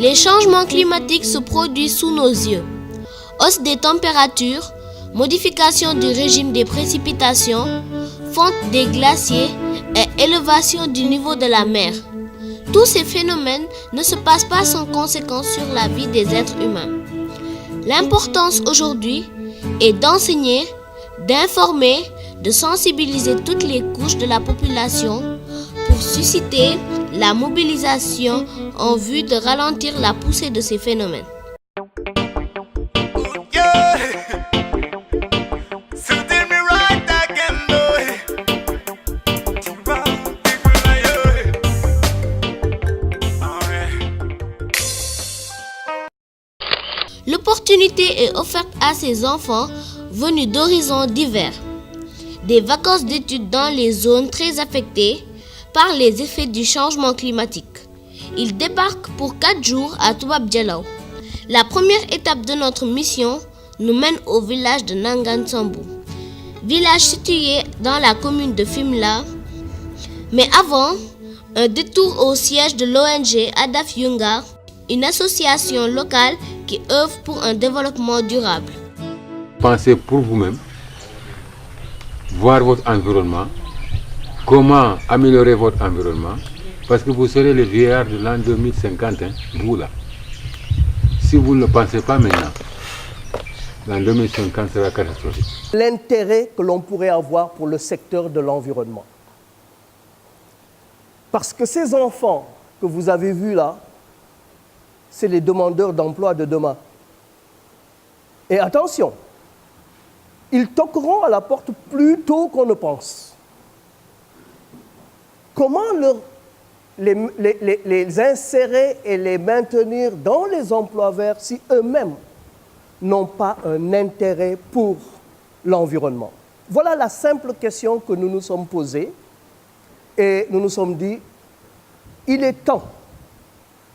Les changements climatiques se produisent sous nos yeux. Hausse des températures, modification du régime des précipitations, fonte des glaciers et élévation du niveau de la mer. Tous ces phénomènes ne se passent pas sans conséquence sur la vie des êtres humains. L'importance aujourd'hui est d'enseigner, d'informer, de sensibiliser toutes les couches de la population pour susciter la mobilisation en vue de ralentir la poussée de ces phénomènes. L'opportunité est offerte à ces enfants venus d'horizons divers. Des vacances d'études dans les zones très affectées par les effets du changement climatique. Ils débarquent pour 4 jours à Toubab Dialaw. La première étape de notre mission nous mène au village de Nangansambou, village situé dans la commune de Fimela. Mais avant, un détour au siège de l'ONG Adaf Yunga, une association locale qui œuvre pour un développement durable. Pensez pour vous-même, voir votre environnement, comment améliorer votre environnement, parce que vous serez les vieillards de l'an 2050, vous là. Si vous ne le pensez pas maintenant, l'an 2050 sera catastrophique. L'intérêt que l'on pourrait avoir pour le secteur de l'environnement. Parce que ces enfants que vous avez vus là, c'est les demandeurs d'emploi de demain. Et attention, ils toqueront à la porte plus tôt qu'on ne pense. Comment les insérer et les maintenir dans les emplois verts si eux-mêmes n'ont pas un intérêt pour l'environnement? Voilà la simple question que nous nous sommes posée et nous nous sommes dit, il est temps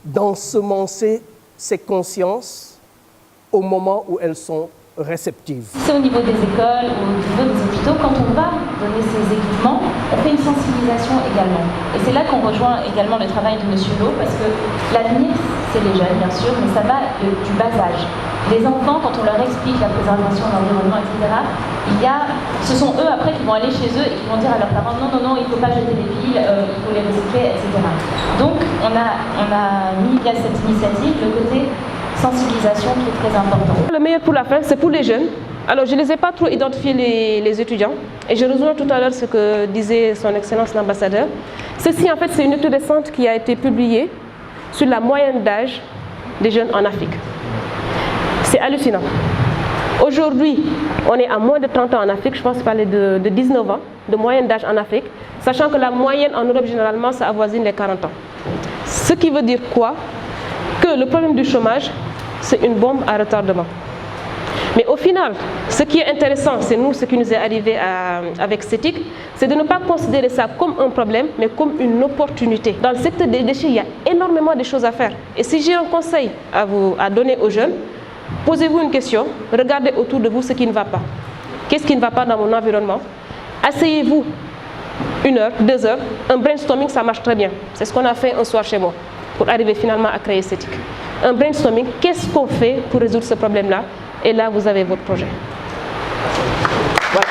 d'ensemencer ces consciences au moment où elles sont réceptives. C'est au niveau des écoles, au niveau des hôpitaux, quand on va donner ces équipements, on fait une sensibilisation également. Et c'est là qu'on rejoint également le travail de M. Lo, parce que l'avenir, c'est les jeunes, bien sûr, mais ça va du bas âge. Les enfants, quand on leur explique la préservation de l'environnement, etc., ce sont eux après qui vont aller chez eux et qui vont dire à leurs parents non, non, non, il ne faut pas jeter les piles, il faut les recycler, etc. Donc on a mis via cette initiative le côté sensibilisation qui est très important. Le meilleur pour la fin, c'est pour les jeunes. Alors je ne les ai pas trop identifiés les étudiants et je rejoins tout à l'heure ce que disait son Excellence l'ambassadeur. Ceci en fait c'est une étude récente qui a été publiée sur la moyenne d'âge des jeunes en Afrique. C'est hallucinant. Aujourd'hui, on est à moins de 30 ans en Afrique, je pense parler de 19 ans de moyenne d'âge en Afrique, sachant que la moyenne en Europe généralement ça avoisine les 40 ans. Ce qui veut dire quoi? Que le problème du chômage, c'est une bombe à retardement. Mais au final, ce qui est intéressant, c'est nous, ce qui nous est arrivé avec CETIC, c'est de ne pas considérer ça comme un problème, mais comme une opportunité. Dans le secteur des déchets, il y a énormément de choses à faire. Et si j'ai un conseil à donner aux jeunes, posez-vous une question, regardez autour de vous ce qui ne va pas. Qu'est-ce qui ne va pas dans mon environnement? Asseyez-vous 1 heure, 2 heures, un brainstorming, ça marche très bien. C'est ce qu'on a fait un soir chez moi, pour arriver finalement à créer CETIC. Un brainstorming, qu'est-ce qu'on fait pour résoudre ce problème-là? Et là, vous avez votre projet. Voilà.